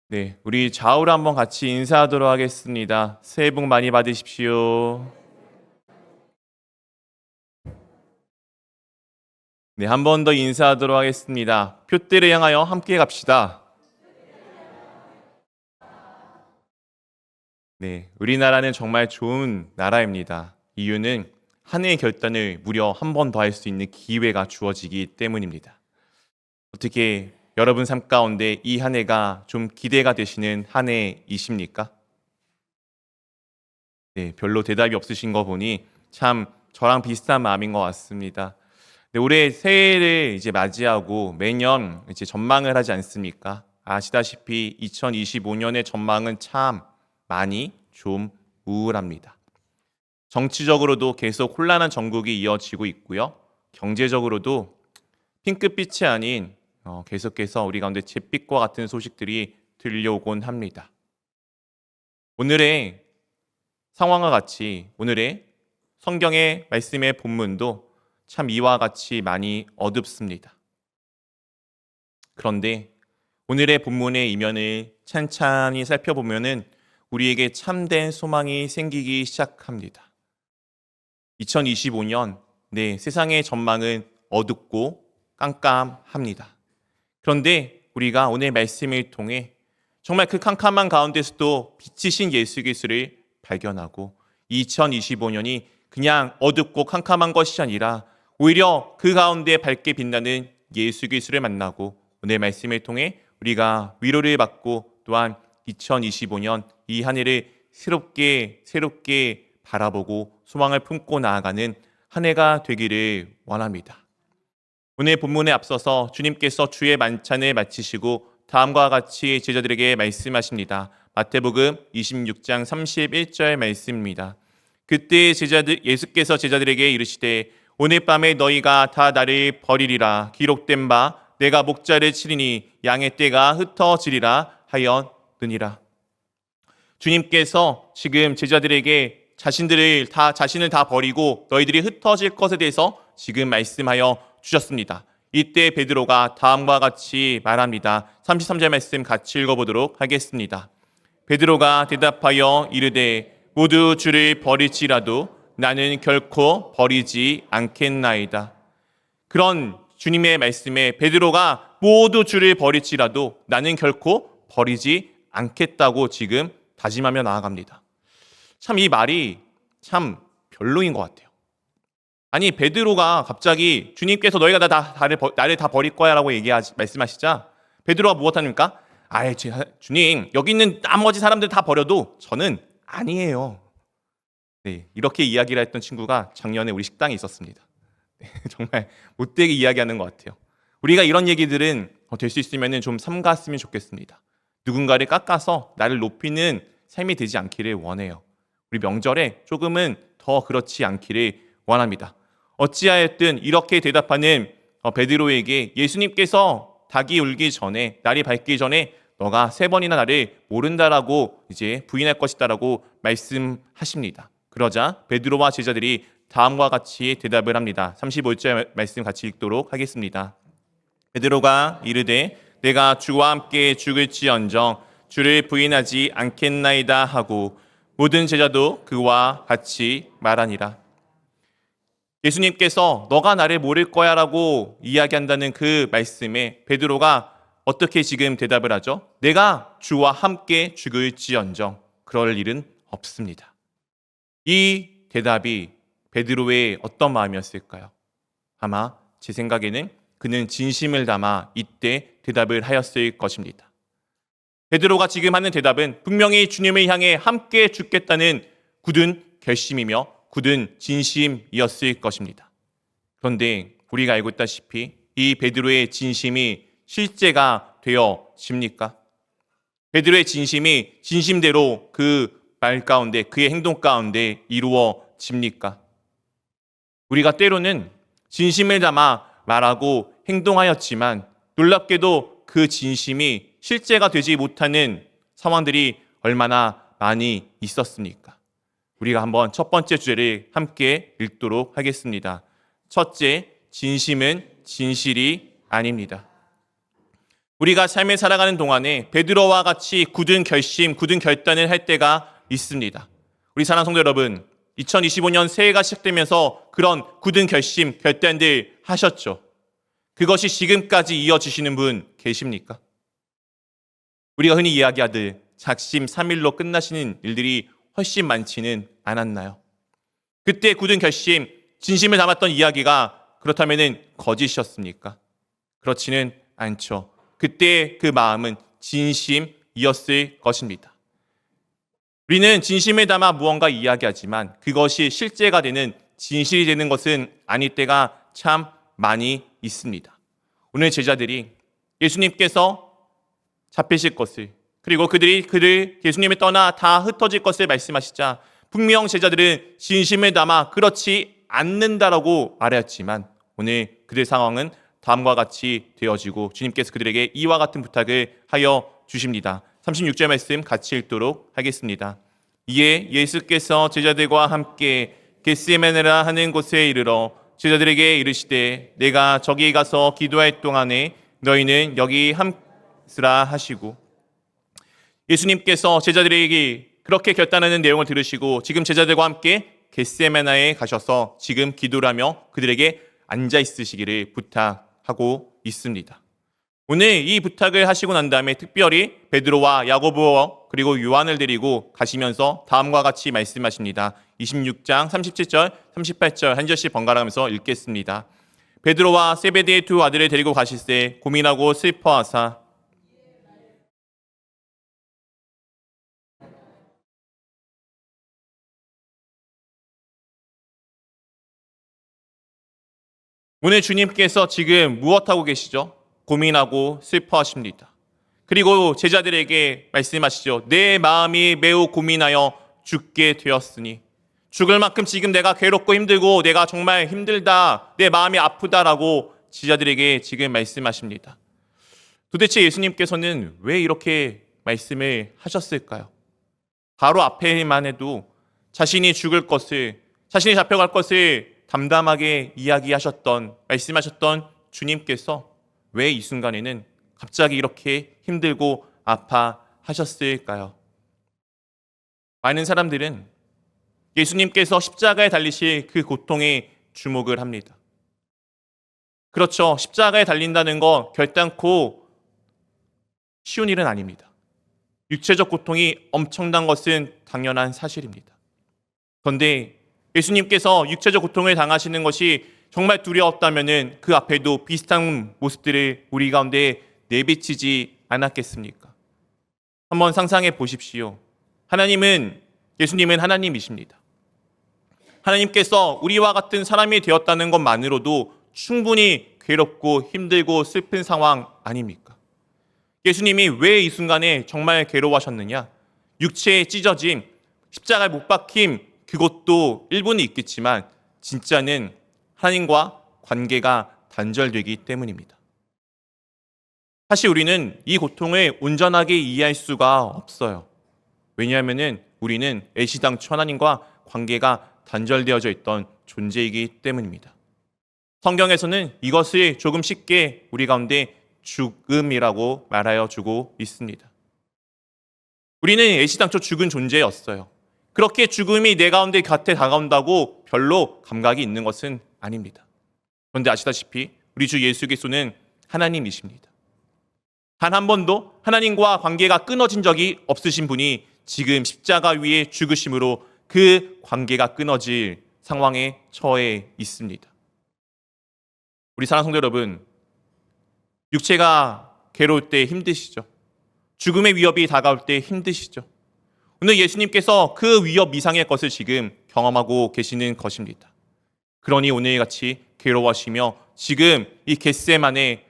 네, 우리 좌우로 한번 같이 인사하도록 하겠습니다. 새해 복 많이 받으십시오. 네, 한 번 더 인사하도록 하겠습니다. 표대를 향하여 함께 갑시다. 네, 우리나라는 정말 좋은 나라입니다. 이유는 한 해의 결단을 무려 한 번 더 할 수 있는 기회가 주어지기 때문입니다. 어떻게 여러분 삶 가운데 이 한 해가 좀 기대가 되시는 한 해이십니까? 네, 별로 대답이 없으신 거 보니 참 저랑 비슷한 마음인 것 같습니다. 네, 올해 새해를 이제 맞이하고 매년 이제 전망을 하지 않습니까? 아시다시피 2025년의 전망은 참 많이 좀 우울합니다. 정치적으로도 계속 혼란한 정국이 이어지고 있고요. 경제적으로도 핑크빛이 아닌 계속해서 우리 가운데 잿빛과 같은 소식들이 들려오곤 합니다. 오늘의 상황과 같이 오늘의 성경의 말씀의 본문도 참 이와 같이 많이 어둡습니다. 그런데 오늘의 본문의 이면을 찬찬히 살펴보면은 우리에게 참된 소망이 생기기 시작합니다. 2025년, 네, 세상의 전망은 어둡고 깜깜합니다. 그런데 우리가 오늘 말씀을 통해 정말 그 캄캄한 가운데서도 빛이신 예수 그리스도를 발견하고 2025년이 그냥 어둡고 캄캄한 것이 아니라 오히려 그 가운데 밝게 빛나는 예수 그리스도를 만나고 오늘 말씀을 통해 우리가 위로를 받고 또한 2025년 이 한 해를 새롭게 바라보고 소망을 품고 나아가는 한 해가 되기를 원합니다. 오늘 본문에 앞서서 주님께서 주의 만찬을 마치시고 다음과 같이 제자들에게 말씀하십니다. 마태복음 26장 31절 말씀입니다. 그때 예수께서 제자들에게 이르시되 오늘 밤에 너희가 다 나를 버리리라 기록된 바 내가 목자를 치리니 양의 떼가 흩어지리라 하였느니라. 주님께서 지금 제자들에게 자신을 다 버리고 너희들이 흩어질 것에 대해서 지금 말씀하여 주셨습니다. 이때 베드로가 다음과 같이 말합니다. 33절 말씀 같이 읽어보도록 하겠습니다. 베드로가 대답하여 이르되 모두 주를 버릴지라도 나는 결코 버리지 않겠나이다. 그런 주님의 말씀에 베드로가 모두 주를 버릴지라도 나는 결코 버리지 않겠다고 지금 다짐하며 나아갑니다. 참 이 말이 참 별로인 것 같아요. 아니 베드로가 갑자기 주님께서 너희가 나를 다 버릴 거야 라고 말씀하시자 베드로가 무엇합니까? 주님 여기 있는 나머지 사람들 다 버려도 저는 아니에요. 네, 이렇게 이야기를 했던 친구가 작년에 우리 식당에 있었습니다. 네, 정말 못되게 이야기하는 것 같아요. 우리가 이런 얘기들은 될 수 있으면 좀 삼갔으면 좋겠습니다. 누군가를 깎아서 나를 높이는 삶이 되지 않기를 원해요. 우리 명절에 조금은 더 그렇지 않기를 원합니다. 어찌하였든 이렇게 대답하는 베드로에게 예수님께서 닭이 울기 전에 날이 밝기 전에 너가 3번이나 나를 모른다라고 이제 부인할 것이다라고 말씀하십니다. 그러자 베드로와 제자들이 다음과 같이 대답을 합니다. 35절 말씀 같이 읽도록 하겠습니다. 베드로가 이르되 내가 주와 함께 죽을지언정 주를 부인하지 않겠나이다 하고 모든 제자도 그와 같이 말하니라. 예수님께서 너가 나를 모를 거야 라고 이야기한다는 그 말씀에 베드로가 어떻게 지금 대답을 하죠? 내가 주와 함께 죽을지언정 그럴 일은 없습니다. 이 대답이 베드로의 어떤 마음이었을까요? 아마 제 생각에는 그는 진심을 담아 이때 대답을 하였을 것입니다. 베드로가 지금 하는 대답은 분명히 주님을 향해 함께 죽겠다는 굳은 결심이며 굳은 진심이었을 것입니다. 그런데 우리가 알고 있다시피 이 베드로의 진심이 실제가 되어집니까? 베드로의 진심이 진심대로 그 말 가운데 그의 행동 가운데 이루어집니까? 우리가 때로는 진심을 담아 말하고 행동하였지만 놀랍게도 그 진심이 실제가 되지 못하는 상황들이 얼마나 많이 있었습니까? 우리가 한번 첫 번째 주제를 함께 읽도록 하겠습니다. 첫째, 진심은 진실이 아닙니다. 우리가 삶을 살아가는 동안에 베드로와 같이 굳은 결심, 굳은 결단을 할 때가 있습니다. 우리 사랑하는 성도 여러분, 2025년 새해가 시작되면서 그런 굳은 결심, 결단들 하셨죠? 그것이 지금까지 이어지시는 분 계십니까? 우리가 흔히 이야기하듯 작심삼일로 끝나시는 일들이 훨씬 많지는 않았나요? 그때 굳은 결심, 진심을 담았던 이야기가 그렇다면 거짓이었습니까? 그렇지는 않죠. 그때 그 마음은 진심이었을 것입니다. 우리는 진심을 담아 무언가 이야기하지만 그것이 실제가 되는 진실이 되는 것은 아닐 때가 참 많이 있습니다. 오늘 제자들이 예수님께서 잡히실 것을, 그리고 그들 예수님을 떠나 다 흩어질 것을 말씀하시자 분명 제자들은 진심을 담아 그렇지 않는다라고 말했지만 오늘 그들 상황은 다음과 같이 되어지고 주님께서 그들에게 이와 같은 부탁을 하여 주십니다. 36절 말씀 같이 읽도록 하겠습니다. 이에 예수께서 제자들과 함께 겟세마네라 하는 곳에 이르러 제자들에게 이르시되 내가 저기 가서 기도할 동안에 너희는 여기 함쓰라 하시고, 예수님께서 제자들에게 그렇게 결단하는 내용을 들으시고 지금 제자들과 함께 겟세마네에 가셔서 지금 기도를 하며 그들에게 앉아 있으시기를 부탁하고 있습니다. 오늘 이 부탁을 하시고 난 다음에 특별히 베드로와 야고보 그리고 요한을 데리고 가시면서 다음과 같이 말씀하십니다. 26장 37절, 38절 한 절씩 번갈아가면서 읽겠습니다. 베드로와 세베대의 두 아들을 데리고 가실새 고민하고 슬퍼하사 오늘 주님께서 지금 무엇하고 계시죠? 고민하고 슬퍼하십니다. 그리고 제자들에게 말씀하시죠. 내 마음이 매우 고민하여 죽게 되었으니, 죽을 만큼 지금 내가 괴롭고 힘들고 내가 정말 힘들다, 내 마음이 아프다라고 제자들에게 지금 말씀하십니다. 도대체 예수님께서는 왜 이렇게 말씀을 하셨을까요? 바로 앞에만 해도 자신이 죽을 것을, 자신이 잡혀갈 것을 담담하게 이야기하셨던, 말씀하셨던 주님께서 왜 이 순간에는 갑자기 이렇게 힘들고 아파하셨을까요? 많은 사람들은 예수님께서 십자가에 달리실 그 고통에 주목을 합니다. 그렇죠. 십자가에 달린다는 거 결단코 쉬운 일은 아닙니다. 육체적 고통이 엄청난 것은 당연한 사실입니다. 그런데 예수님께서 육체적 고통을 당하시는 것이 정말 두려웠다면 그 앞에도 비슷한 모습들을 우리 가운데 내비치지 않았겠습니까? 한번 상상해 보십시오. 예수님은 하나님이십니다. 하나님께서 우리와 같은 사람이 되었다는 것만으로도 충분히 괴롭고 힘들고 슬픈 상황 아닙니까? 예수님이 왜 이 순간에 정말 괴로워하셨느냐? 육체에 찢어짐, 십자가에 못 박힘, 그것도 일부는 있겠지만 진짜는 하나님과 관계가 단절되기 때문입니다. 사실 우리는 이 고통을 온전하게 이해할 수가 없어요. 왜냐하면 우리는 애시당초 하나님과 관계가 단절되어져 있던 존재이기 때문입니다. 성경에서는 이것을 조금 쉽게 우리 가운데 죽음이라고 말하여 주고 있습니다. 우리는 애시당초 죽은 존재였어요. 그렇게 죽음이 내 가운데 곁에 다가온다고 별로 감각이 있는 것은 아닙니다. 그런데 아시다시피 우리 주 예수 그리스도는 하나님이십니다. 단 한 번도 하나님과 관계가 끊어진 적이 없으신 분이 지금 십자가 위에 죽으심으로 그 관계가 끊어질 상황에 처해 있습니다. 우리 사랑하는 성도 여러분, 육체가 괴로울 때 힘드시죠? 죽음의 위협이 다가올 때 힘드시죠? 오늘 예수님께서 그 위협 이상의 것을 지금 경험하고 계시는 것입니다. 그러니 오늘 같이 괴로워하시며 지금 이 겟세마네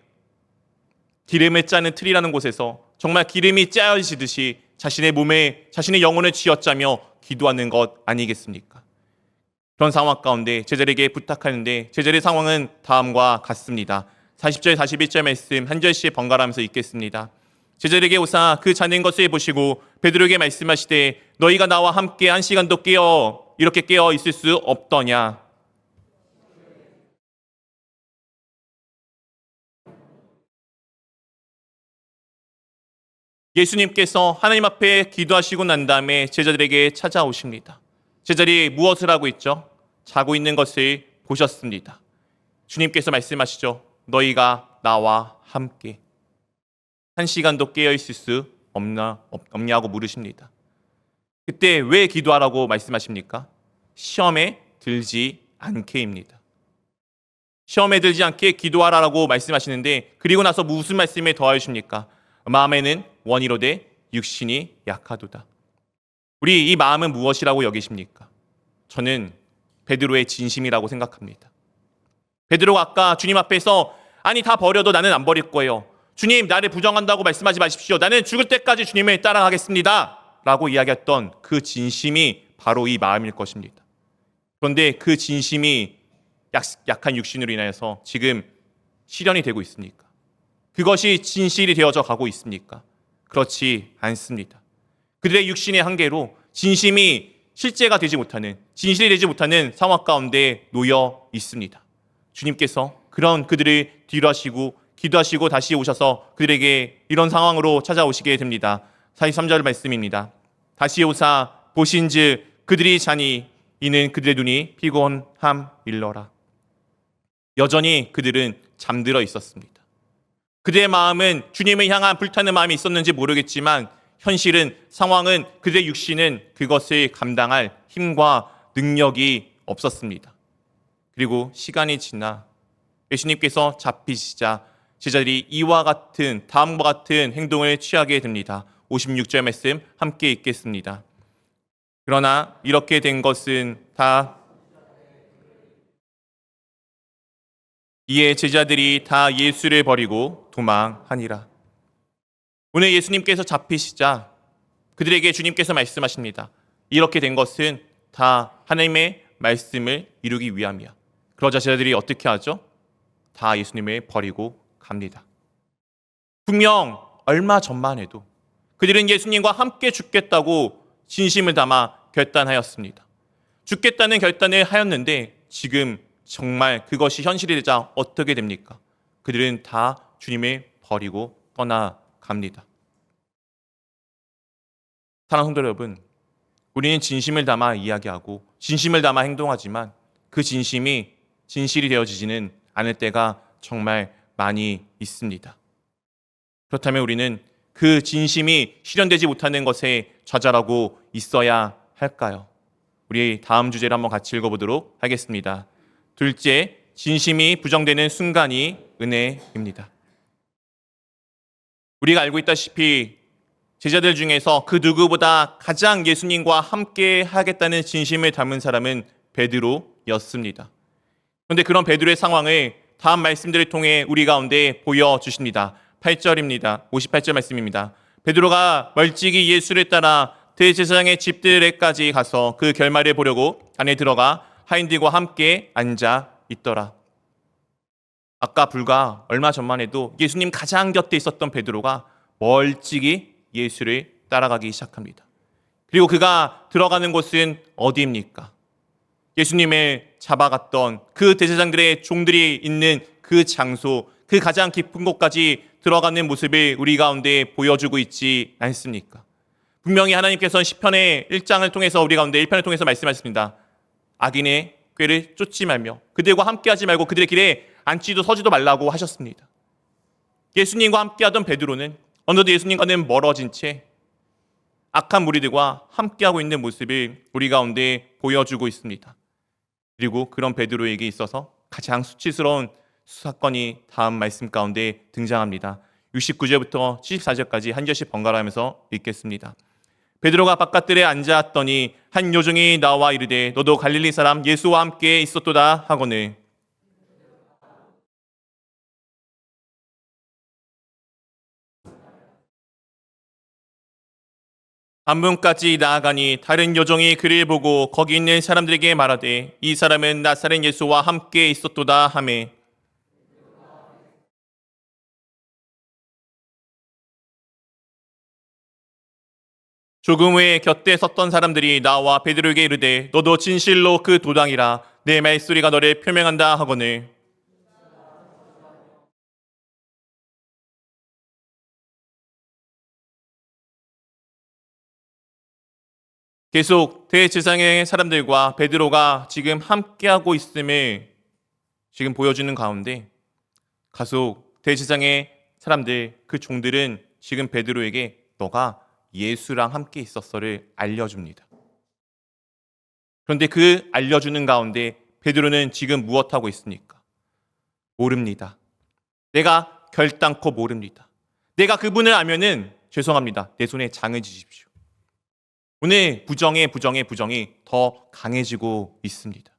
기름을 짜는 틀이라는 곳에서 정말 기름이 짜여지듯이 자신의 몸에, 자신의 영혼을 쥐어짜며 기도하는 것 아니겠습니까? 그런 상황 가운데 제자들에게 부탁하는데 제자들의 상황은 다음과 같습니다. 40절, 41절 말씀 한 절씩 번갈아가면서 읽겠습니다. 제자들에게 오사 그 자는 것을 보시고 베드로에게 말씀하시되 너희가 나와 함께 한 시간도 이렇게 깨어 있을 수 없더냐. 예수님께서 하나님 앞에 기도하시고 난 다음에 제자들에게 찾아오십니다. 제자들이 무엇을 하고 있죠? 자고 있는 것을 보셨습니다. 주님께서 말씀하시죠. 너희가 나와 함께 한 시간도 깨어 있을 수 없냐고 물으십니다. 그때 왜 기도하라고 말씀하십니까? 시험에 들지 않게입니다. 시험에 들지 않게 기도하라고 말씀하시는데, 그리고 나서 무슨 말씀에 더하십니까? 마음에는 원이로되 육신이 약하도다. 우리 이 마음은 무엇이라고 여기십니까? 저는 베드로의 진심이라고 생각합니다. 베드로가 아까 주님 앞에서 아니 다 버려도 나는 안 버릴 거예요. 주님 나를 부정한다고 말씀하지 마십시오. 나는 죽을 때까지 주님을 따라가겠습니다. 라고 이야기했던 그 진심이 바로 이 마음일 것입니다. 그런데 그 진심이 약한 육신으로 인하여서 지금 실현이 되고 있습니까? 그것이 진실이 되어져 가고 있습니까? 그렇지 않습니다. 그들의 육신의 한계로 진심이 실제가 되지 못하는, 진실이 되지 못하는 상황 가운데 놓여 있습니다. 주님께서 그런 그들을 뒤로하시고 기도하시고 다시 오셔서 그들에게 이런 상황으로 찾아오시게 됩니다. 43절 말씀입니다. 다시 오사 보신즉 그들이 자니 이는 그들의 눈이 피곤함 일러라. 여전히 그들은 잠들어 있었습니다. 그들의 마음은 주님을 향한 불타는 마음이 있었는지 모르겠지만 현실은, 상황은, 그들의 육신은 그것을 감당할 힘과 능력이 없었습니다. 그리고 시간이 지나 예수님께서 잡히시자 제자들이 이와 같은, 다음과 같은 행동을 취하게 됩니다. 56절 말씀 함께 읽겠습니다. 그러나 이렇게 된 것은 다 이에 제자들이 다 예수를 버리고 도망하니라. 오늘 예수님께서 잡히시자 그들에게 주님께서 말씀하십니다. 이렇게 된 것은 다 하나님의 말씀을 이루기 위함이야. 그러자 제자들이 어떻게 하죠? 다 예수님을 버리고 갑니다. 분명 얼마 전만 해도 그들은 예수님과 함께 죽겠다고 진심을 담아 결단하였습니다. 죽겠다는 결단을 하였는데 지금 정말 그것이 현실이 되자 어떻게 됩니까? 그들은 다 주님을 버리고 떠나갑니다. 사랑하는 성도 여러분, 우리는 진심을 담아 이야기하고 진심을 담아 행동하지만 그 진심이 진실이 되어지지는 않을 때가 정말 많이 있습니다. 그렇다면 우리는 그 진심이 실현되지 못하는 것에 좌절하고 있어야 할까요? 우리 다음 주제를 한번 같이 읽어보도록 하겠습니다. 둘째, 진심이 부정되는 순간이 은혜입니다. 우리가 알고 있다시피 제자들 중에서 그 누구보다 가장 예수님과 함께 하겠다는 진심을 담은 사람은 베드로였습니다. 그런데 그런 베드로의 상황을 다음 말씀들을 통해 우리 가운데 보여주십니다. 8절입니다. 58절 말씀입니다. 베드로가 멀찍이 예수를 따라 대제사장의 집들에까지 가서 그 결말을 보려고 안에 들어가 하인들과 함께 앉아 있더라. 아까 불과 얼마 전만 해도 예수님 가장 곁에 있었던 베드로가 멀찍이 예수를 따라가기 시작합니다. 그리고 그가 들어가는 곳은 어디입니까? 예수님을 잡아갔던 그 대제사장들의 종들이 있는 그 장소, 그 가장 깊은 곳까지 들어가는 모습을 우리 가운데 보여주고 있지 않습니까? 분명히 하나님께서는 시편의 1장을 통해서 우리 가운데 1편을 통해서 말씀하셨습니다. 악인의 꾀를 쫓지 말며 그들과 함께하지 말고 그들의 길에 앉지도 서지도 말라고 하셨습니다. 예수님과 함께하던 베드로는 어느덧 예수님과는 멀어진 채 악한 무리들과 함께하고 있는 모습을 우리 가운데 보여주고 있습니다. 그리고 그런 베드로에게 있어서 가장 수치스러운 사건이 다음 말씀 가운데 등장합니다. 69절부터 74절까지 한 절씩 번갈아 하면서 읽겠습니다. 베드로가 바깥들에 앉았더니 한 요정이 나와 이르되 너도 갈릴리 사람 예수와 함께 있었도다 하거늘 안문까지 나아가니 다른 요정이 그를 보고 거기 있는 사람들에게 말하되 이 사람은 나사렛 예수와 함께 있었도다 하매 조금 후에 곁에 섰던 사람들이 나와 베드로에게 이르되 너도 진실로 그 도당이라 내 말소리가 너를 표명한다 하거늘 계속 대제사장의 사람들과 베드로가 지금 함께하고 있음을 지금 보여주는 가운데 가속 대제사장의 사람들, 그 종들은 지금 베드로에게 너가 예수랑 함께 있었어를 알려줍니다. 그런데 그 알려주는 가운데 베드로는 지금 무엇하고 있습니까? 모릅니다. 내가 결단코 모릅니다. 내가 그분을 알면은 죄송합니다. 내 손에 장을 지십시오. 오늘 부정이 더 강해지고 있습니다.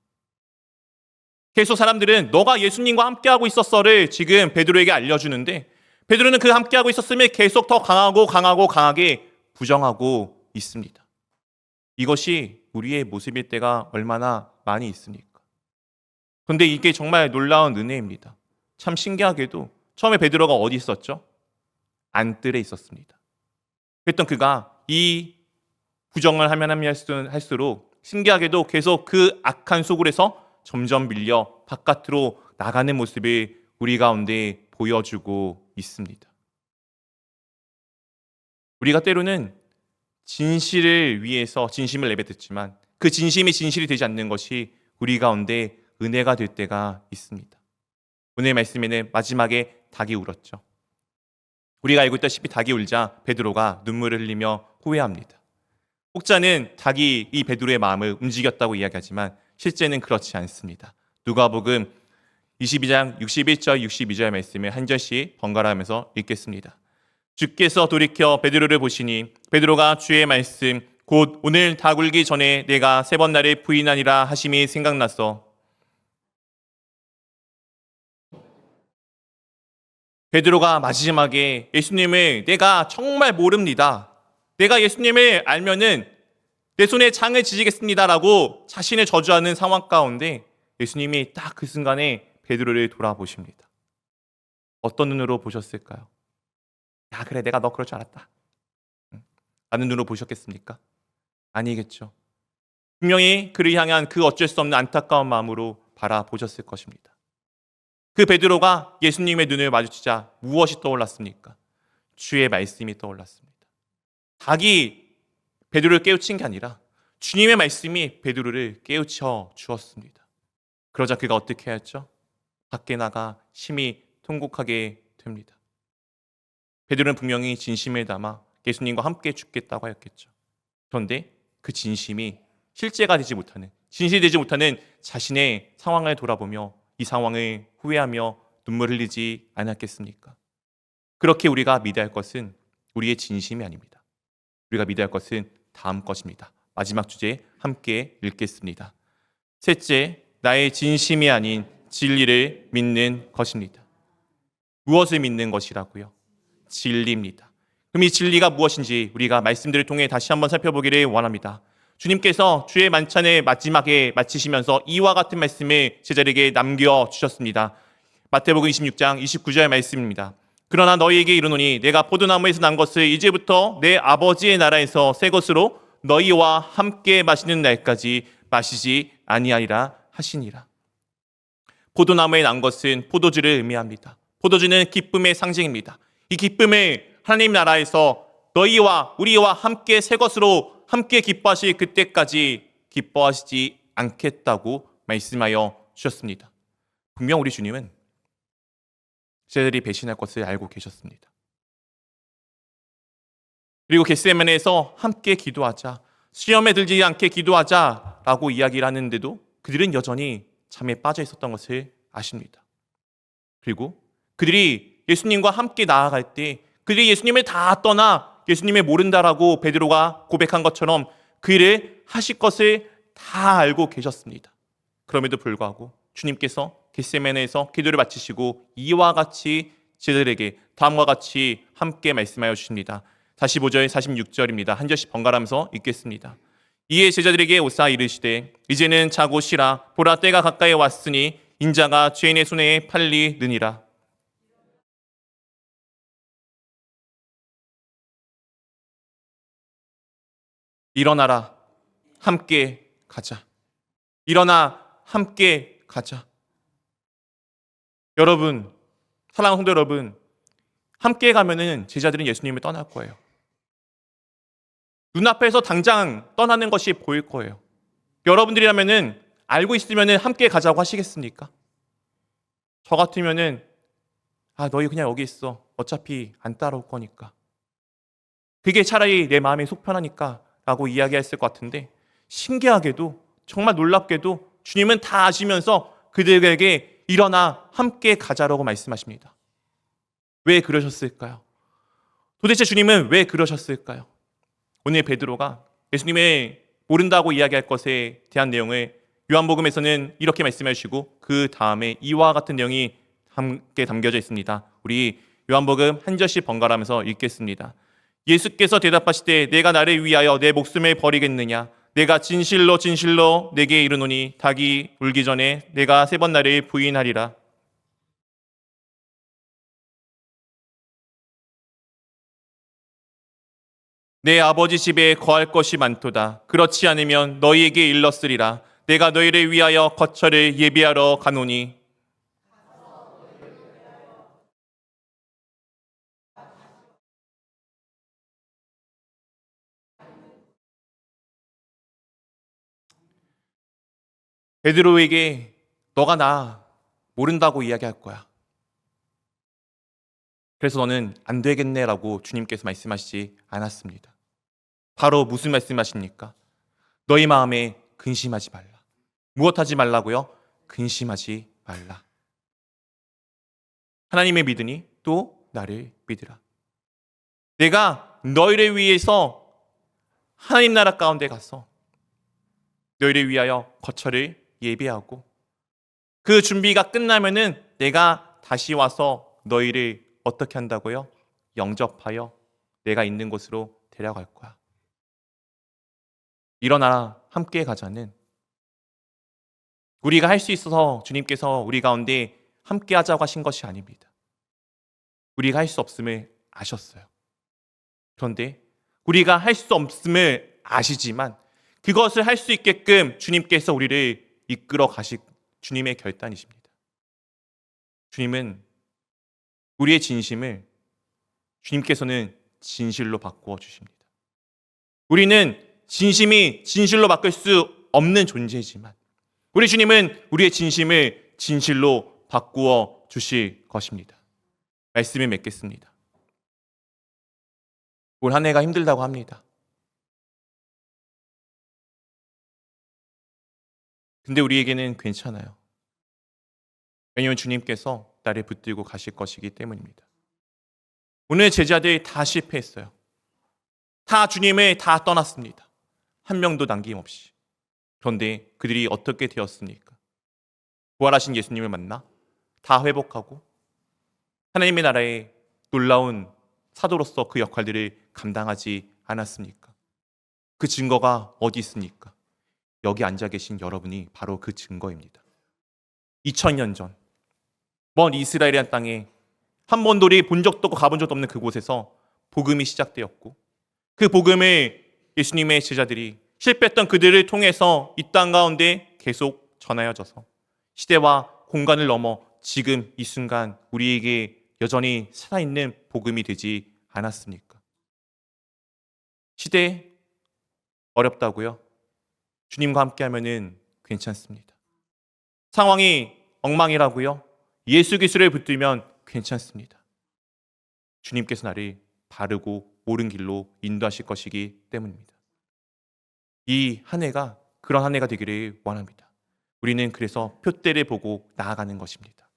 계속 사람들은 너가 예수님과 함께하고 있었어를 지금 베드로에게 알려주는데 베드로는 그 함께하고 있었음을 계속 더 강하게 부정하고 있습니다. 이것이 우리의 모습일 때가 얼마나 많이 있습니까? 그런데 이게 정말 놀라운 은혜입니다. 참 신기하게도 처음에 베드로가 어디 있었죠? 안뜰에 있었습니다. 그랬던 그가 이 부정을 하면 할수록 신기하게도 계속 그 악한 소굴에서 점점 밀려 바깥으로 나가는 모습을 우리 가운데 보여주고 있습니다. 우리가 때로는 진실을 위해서 진심을 내뱉었지만 그 진심이 진실이 되지 않는 것이 우리 가운데 은혜가 될 때가 있습니다. 오늘 말씀에는 마지막에 닭이 울었죠. 우리가 알고 있다시피 닭이 울자 베드로가 눈물을 흘리며 후회합니다. 혹자는 닭이 이 베드로의 마음을 움직였다고 이야기하지만 실제는 그렇지 않습니다. 누가복음 22장 61절 62절 말씀을 한 절씩 번갈아 하면서 읽겠습니다. 주께서 돌이켜 베드로를 보시니 베드로가 주의 말씀 곧 오늘 닭 울기 전에 내가 3번 나를 부인하니라 하심이 생각나서 베드로가 마지막에 예수님을 내가 정말 모릅니다. 내가 예수님을 알면은 내 손에 장을 지지겠습니다라고 자신을 저주하는 상황 가운데 예수님이 딱 그 순간에 베드로를 돌아보십니다. 어떤 눈으로 보셨을까요? 야, 그래, 내가 너 그럴 줄 알았다. 라는 눈으로 보셨겠습니까? 아니겠죠. 분명히 그를 향한 그 어쩔 수 없는 안타까운 마음으로 바라보셨을 것입니다. 그 베드로가 예수님의 눈을 마주치자 무엇이 떠올랐습니까? 주의 말씀이 떠올랐습니다. 닭이 베드로를 깨우친 게 아니라 주님의 말씀이 베드로를 깨우쳐 주었습니다. 그러자 그가 어떻게 하였죠? 밖에 나가 심히 통곡하게 됩니다. 베드로는 분명히 진심을 담아 예수님과 함께 죽겠다고 하였겠죠. 그런데 그 진심이 실제가 되지 못하는, 진실되지 못하는 자신의 상황을 돌아보며 이 상황을 후회하며 눈물 흘리지 않았겠습니까? 그렇게 우리가 믿어야 할 것은 우리의 진심이 아닙니다. 우리가 믿어야 할 것은 다음 것입니다. 마지막 주제 함께 읽겠습니다. 셋째, 나의 진심이 아닌 진리를 믿는 것입니다. 무엇을 믿는 것이라고요? 진리입니다. 그럼 이 진리가 무엇인지 우리가 말씀들을 통해 다시 한번 살펴보기를 원합니다. 주님께서 주의 만찬을 마지막에 마치시면서 이와 같은 말씀을 제자들에게 남겨주셨습니다. 마태복음 26장 29절 말씀입니다. 그러나 너희에게 이르노니 내가 포도나무에서 난 것을 이제부터 내 아버지의 나라에서 새 것으로 너희와 함께 마시는 날까지 마시지 아니하리라 하시니라. 포도나무에 난 것은 포도주를 의미합니다. 포도주는 기쁨의 상징입니다. 이 기쁨을 하나님 나라에서 너희와 우리와 함께 새 것으로 함께 기뻐하실 그때까지 기뻐하시지 않겠다고 말씀하여 주셨습니다. 분명 우리 주님은 제자들이 배신할 것을 알고 계셨습니다. 그리고 겟세마네에서 함께 기도하자, 시험에 들지 않게 기도하자라고 이야기를 하는데도 그들은 여전히 잠에 빠져 있었던 것을 아십니다. 그리고 그들이 예수님과 함께 나아갈 때 그들이 예수님을 다 떠나 예수님을 모른다라고 베드로가 고백한 것처럼 그 일을 하실 것을 다 알고 계셨습니다. 그럼에도 불구하고 주님께서 겟세마네에서 기도를 마치시고 이와 같이 제자들에게 다음과 같이 함께 말씀하여 주십니다. 45절 46절입니다. 한 절씩 번갈아가면서 읽겠습니다. 이에 제자들에게 오사 이르시되 이제는 자고 쉬라. 보라 때가 가까이 왔으니 인자가 죄인의 손에 팔리느니라. 일어나라. 함께 가자. 일어나 함께 가자. 여러분, 사랑하는 성도 여러분, 함께 가면은 제자들은 예수님을 떠날 거예요. 눈앞에서 당장 떠나는 것이 보일 거예요. 여러분들이라면은 알고 있으면은 함께 가자고 하시겠습니까? 저 같으면은 너희 그냥 여기 있어. 어차피 안 따라올 거니까. 그게 차라리 내 마음이 속 편하니까 라고 이야기했을 것 같은데, 신기하게도 정말 놀랍게도 주님은 다 아시면서 그들에게 일어나 함께 가자라고 말씀하십니다. 왜 그러셨을까요? 도대체 주님은 왜 그러셨을까요? 오늘 베드로가 예수님의 모른다고 이야기할 것에 대한 내용을 요한복음에서는 이렇게 말씀해 주시고 그 다음에 이와 같은 내용이 함께 담겨져 있습니다. 우리 요한복음 한 절씩 번갈아가면서 읽겠습니다. 예수께서 대답하시되 내가 나를 위하여 내 목숨을 버리겠느냐? 내가 진실로 진실로 내게 이르노니 닭이 울기 전에 내가 3번 나를 부인하리라. 내 아버지 집에 거할 것이 많도다. 그렇지 않으면 너희에게 일렀으리라. 내가 너희를 위하여 거처를 예비하러 가노니. 베드로에게 너가 나 모른다고 이야기할 거야. 그래서 너는 안 되겠네라고 주님께서 말씀하시지 않았습니다. 바로 무슨 말씀하십니까? 너희 마음에 근심하지 말라. 무엇하지 말라고요? 근심하지 말라. 하나님을 믿으니 또 나를 믿으라. 내가 너희를 위해서 하나님 나라 가운데 가서 너희를 위하여 거처를 예비하고 그 준비가 끝나면은 내가 다시 와서 너희를 어떻게 한다고요? 영접하여 내가 있는 곳으로 데려갈 거야. 일어나라, 함께 가자는 우리가 할 수 있어서 주님께서 우리 가운데 함께 하자고 하신 것이 아닙니다. 우리가 할 수 없음을 아셨어요. 그런데 우리가 할 수 없음을 아시지만 그것을 할 수 있게끔 주님께서 우리를 이끌어 가실 주님의 결단이십니다. 주님은 우리의 진심을 주님께서는 진실로 바꾸어 주십니다. 우리는 진심이 진실로 바꿀 수 없는 존재이지만 우리 주님은 우리의 진심을 진실로 바꾸어 주실 것입니다. 말씀을 맺겠습니다. 올 한 해가 힘들다고 합니다. 근데 우리에게는 괜찮아요. 왜냐하면 주님께서 나를 붙들고 가실 것이기 때문입니다. 오늘 제자들이 다 실패했어요. 다 주님을 다 떠났습니다. 한 명도 남김없이. 그런데 그들이 어떻게 되었습니까? 부활하신 예수님을 만나 다 회복하고 하나님의 나라의 놀라운 사도로서 그 역할들을 감당하지 않았습니까? 그 증거가 어디 있습니까? 여기 앉아 계신 여러분이 바로 그 증거입니다. 2000년 전 먼 이스라엘이란 땅에 한 번도 본 적도 없고 가본 적도 없는 그곳에서 복음이 시작되었고 그 복음을 예수님의 제자들이 실패했던 그들을 통해서 이 땅 가운데 계속 전하여져서 시대와 공간을 넘어 지금 이 순간 우리에게 여전히 살아있는 복음이 되지 않았습니까? 시대 어렵다고요? 주님과 함께하면은 괜찮습니다. 상황이 엉망이라고요? 예수 그리스도를 붙들면 괜찮습니다. 주님께서 나를 바르고 옳은 길로 인도하실 것이기 때문입니다. 이 한 해가 그런 한 해가 되기를 원합니다. 우리는 그래서 표대를 보고 나아가는 것입니다.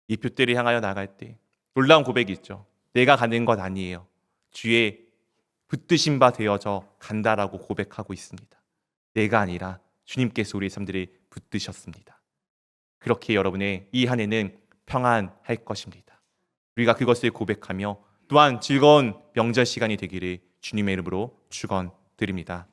이 표대를 향하여 나아갈 때 놀라운 고백이 있죠. 내가 가는 것 아니에요. 주의 붙드신 바 되어져 간다라고 고백하고 있습니다. 내가 아니라 주님께서 우리의 삶들을 붙드셨습니다. 그렇게 여러분의 이 한 해는 평안할 것입니다. 우리가 그것을 고백하며 또한 즐거운 명절 시간이 되기를 주님의 이름으로 축원드립니다.